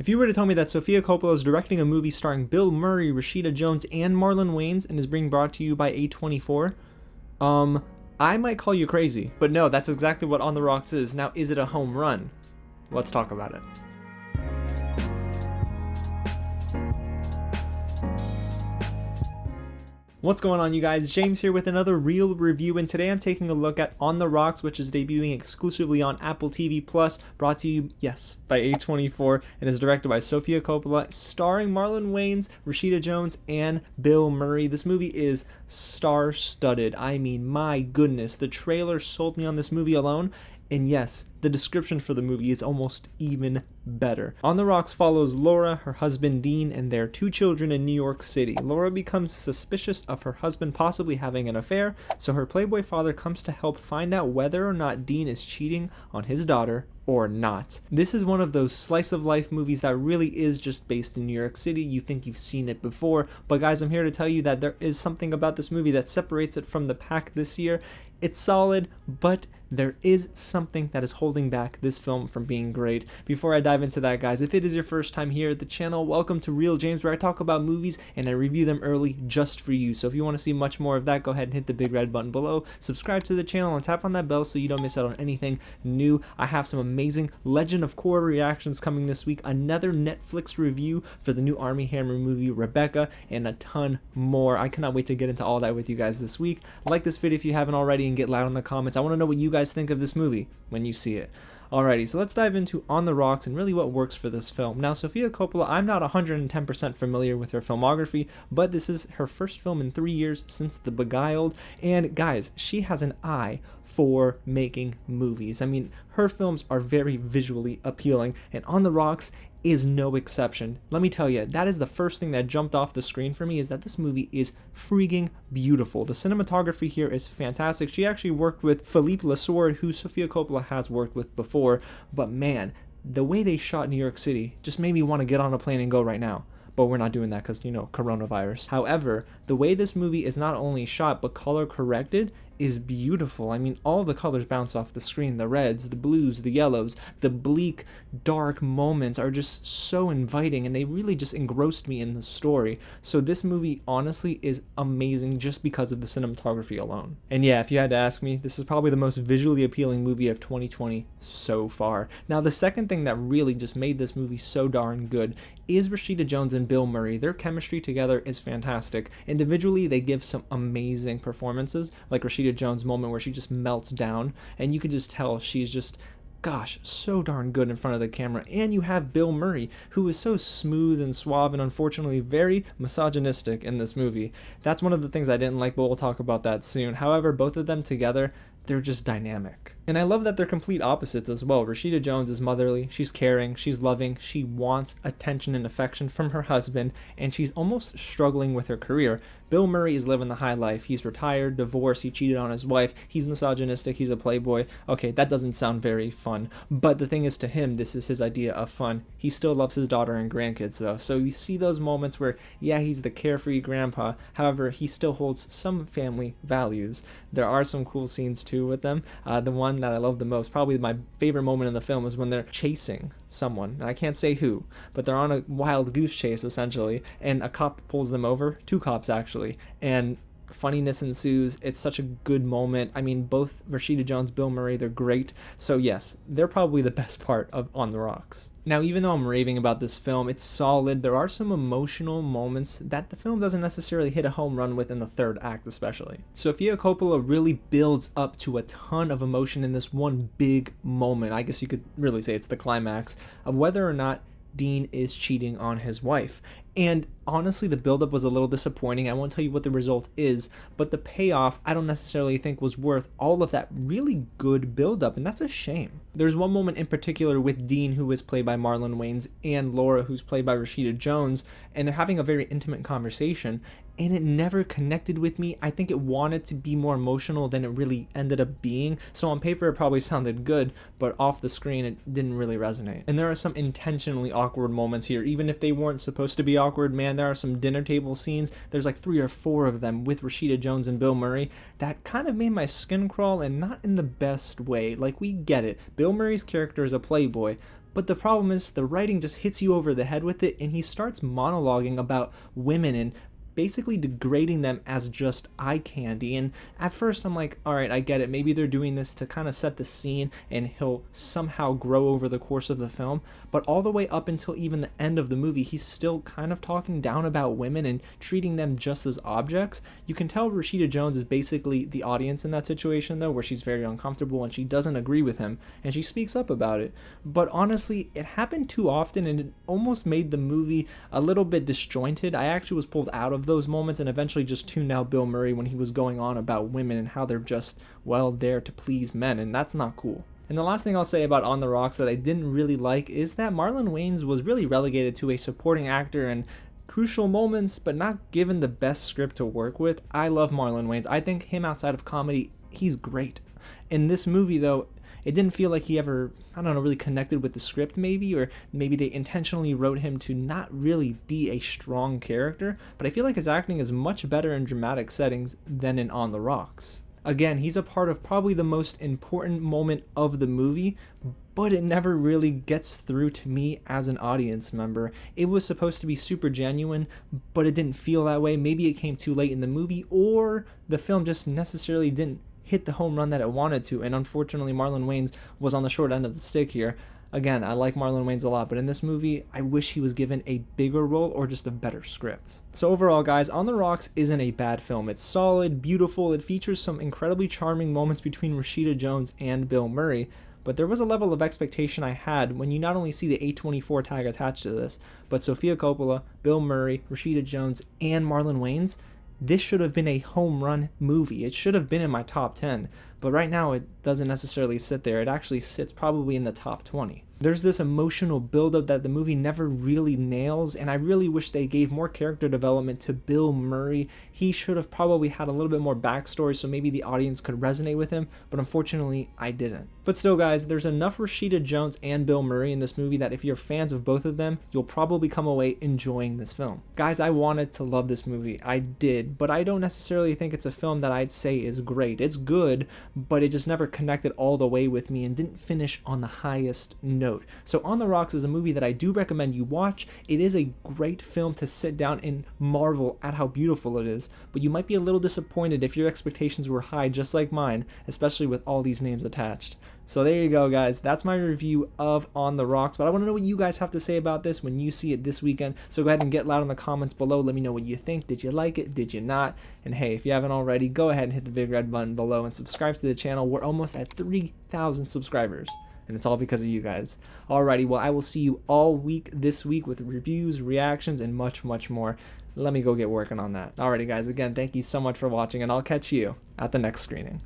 If you were to tell me that Sofia Coppola is directing a movie starring Bill Murray, Rashida Jones, and Marlon Wayans and is being brought to you by A24, I might call you crazy. But no, that's exactly what On the Rocks is. Now, is it a home run? Let's talk about it. What's going on, you guys? James here with another real review, and today I'm taking a look at On the Rocks, which is debuting exclusively on Apple TV+, brought to you, yes, by A24, and is directed by Sofia Coppola, starring Marlon Wayans, Rashida Jones, and Bill Murray. This movie is star-studded. I mean, my goodness, the trailer sold me on this movie alone. And yes, the description for the movie is almost even better. On the Rocks follows Laura, her husband Dean, and their 2 children in New York City. Laura becomes suspicious of her husband possibly having an affair, so her playboy father comes to help find out whether or not Dean is cheating on his daughter or not. This is one of those slice of life movies that really is just based in New York City. You think you've seen it before, but guys, I'm here to tell you that there is something about this movie that separates it from the pack this year. It's solid, but there is something that is holding back this film from being great. Before I dive into that, guys, if it is your first time here at the channel, welcome to Real James, where I talk about movies and I review them early just for you. So if you want to see much more of that, go ahead and hit the big red button below, subscribe to the channel, and tap on that bell so you don't miss out on anything new. I have some amazing Legend of Korra reactions coming this week, another Netflix review for the new Armie Hammer movie, Rebecca, and a ton more. I cannot wait to get into all that with you guys this week. Like this video if you haven't already, and get loud in the comments. I want to know what you guys think of this movie when you see it. Alrighty, so let's dive into On the Rocks and really what works for this film. Now, Sofia Coppola, I'm not 110% familiar with her filmography, but this is her first film in 3 years since The Beguiled, and guys, she has an eye for making movies. I mean, her films are very visually appealing, and On the Rocks is no exception. Let me tell you, that is the first thing that jumped off the screen for me, is that this movie is freaking beautiful. The cinematography here is fantastic. She actually worked with Philippe Lassorde, who Sofia Coppola has worked with before, but man, the way they shot New York City just made me want to get on a plane and go right now. But we're not doing that because, you know, coronavirus. However, the way this movie is not only shot but color corrected is beautiful. I mean, all the colors bounce off the screen. The reds, the blues, the yellows, the bleak, dark moments are just so inviting, and they really just engrossed me in the story. So this movie honestly is amazing just because of the cinematography alone. And yeah, if you had to ask me, this is probably the most visually appealing movie of 2020 so far. Now, the second thing that really just made this movie so darn good is Rashida Jones and Bill Murray. Their chemistry together is fantastic. Individually, they give some amazing performances, like Rashida Jones' moment where she just melts down, and you could just tell she's just, gosh, so darn good in front of the camera. And you have Bill Murray, who is so smooth and suave and unfortunately very misogynistic in this movie. That's one of the things I didn't like, but we'll talk about that soon. However, both of them together, they're just dynamic. And I love that they're complete opposites as well. Rashida Jones is motherly, she's caring, she's loving, she wants attention and affection from her husband, and she's almost struggling with her career. Bill Murray is living the high life. He's retired, divorced, he cheated on his wife, he's misogynistic, he's a playboy. Okay, that doesn't sound very fun, but the thing is, to him, this is his idea of fun. He still loves his daughter and grandkids though, so you see those moments where, yeah, he's the carefree grandpa, however, he still holds some family values. There are some cool scenes too with them. The one that I love the most, probably my favorite moment in the film, is when they're chasing someone. And I can't say who, but they're on a wild goose chase essentially, and a cop pulls them over, 2 cops actually, and funniness ensues. It's such a good moment. I mean, both Rashida Jones, Bill Murray, they're great. So yes, they're probably the best part of On the Rocks. Now, even though I'm raving about this film, it's solid. There are some emotional moments that the film doesn't necessarily hit a home run with in the 3rd act especially. Sofia Coppola really builds up to a ton of emotion in this one big moment. I guess you could really say it's the climax of whether or not Dean is cheating on his wife. And honestly, the buildup was a little disappointing. I won't tell you what the result is, but the payoff I don't necessarily think was worth all of that really good buildup, and that's a shame. There's one moment in particular with Dean, who is played by Marlon Wayans, and Laura, who's played by Rashida Jones, and they're having a very intimate conversation, and it never connected with me. I think it wanted to be more emotional than it really ended up being. So on paper, it probably sounded good, but off the screen, it didn't really resonate. And there are some intentionally awkward moments here, even if they weren't supposed to be awkward, man. There are some dinner table scenes, there's like 3 or 4 of them with Rashida Jones and Bill Murray, that kind of made my skin crawl, and not in the best way. Like, we get it, Bill Murray's character is a playboy, But the problem is the writing just hits you over the head with it, and he starts monologuing about women and basically degrading them as just eye candy. And at first I'm like, all right, I get it, maybe they're doing this to kind of set the scene and he'll somehow grow over the course of the film. But all the way up until even the end of the movie, he's still kind of talking down about women and treating them just as objects. You can tell Rashida Jones is basically the audience in that situation though, where she's very uncomfortable and she doesn't agree with him and she speaks up about it. But honestly, it happened too often and it almost made the movie a little bit disjointed. I actually was pulled out of those moments and eventually just tuned out Bill Murray when he was going on about women and how they're just, well, there to please men, and that's not cool. And the last thing I'll say about On the Rocks that I didn't really like is that Marlon Wayans was really relegated to a supporting actor in crucial moments, but not given the best script to work with. I love Marlon Wayans. I think him outside of comedy, he's great. In this movie though, it didn't feel like he ever, I don't know, really connected with the script maybe, or maybe they intentionally wrote him to not really be a strong character, but I feel like his acting is much better in dramatic settings than in On the Rocks. Again, he's a part of probably the most important moment of the movie, but it never really gets through to me as an audience member. It was supposed to be super genuine, but it didn't feel that way. Maybe it came too late in the movie, or the film just necessarily didn't hit the home run that it wanted to, and unfortunately Marlon Wayans was on the short end of the stick here. Again, I like Marlon Wayans a lot, but in this movie, I wish he was given a bigger role or just a better script. So overall, guys, On the Rocks isn't a bad film. It's solid, beautiful, it features some incredibly charming moments between Rashida Jones and Bill Murray, but there was a level of expectation I had when you not only see the A24 tag attached to this, but Sofia Coppola, Bill Murray, Rashida Jones, and Marlon Wayans. This should have been a home run movie. It should have been in my top 10, but right now it doesn't necessarily sit there. It actually sits probably in the top 20. There's this emotional buildup that the movie never really nails, and I really wish they gave more character development to Bill Murray. He should have probably had a little bit more backstory so maybe the audience could resonate with him, but unfortunately I didn't. But still, guys, there's enough Rashida Jones and Bill Murray in this movie that if you're fans of both of them, you'll probably come away enjoying this film. Guys, I wanted to love this movie. I did, but I don't necessarily think it's a film that I'd say is great. It's good, but it just never connected all the way with me and didn't finish on the highest note. So On the Rocks is a movie that I do recommend you watch. It is a great film to sit down and marvel at how beautiful it is, but you might be a little disappointed if your expectations were high just like mine, especially with all these names attached. So there you go, guys. That's my review of On the Rocks, but I want to know what you guys have to say about this when you see it this weekend. So go ahead and get loud in the comments below. Let me know what you think. Did you like it? Did you not? And hey, if you haven't already, go ahead and hit the big red button below and subscribe to the channel. We're almost at 3,000 subscribers. And it's all because of you guys. Alrighty, well, I will see you all week this week with reviews, reactions, and much, much more. Let me go get working on that. Alrighty, guys, again, thank you so much for watching, and I'll catch you at the next screening.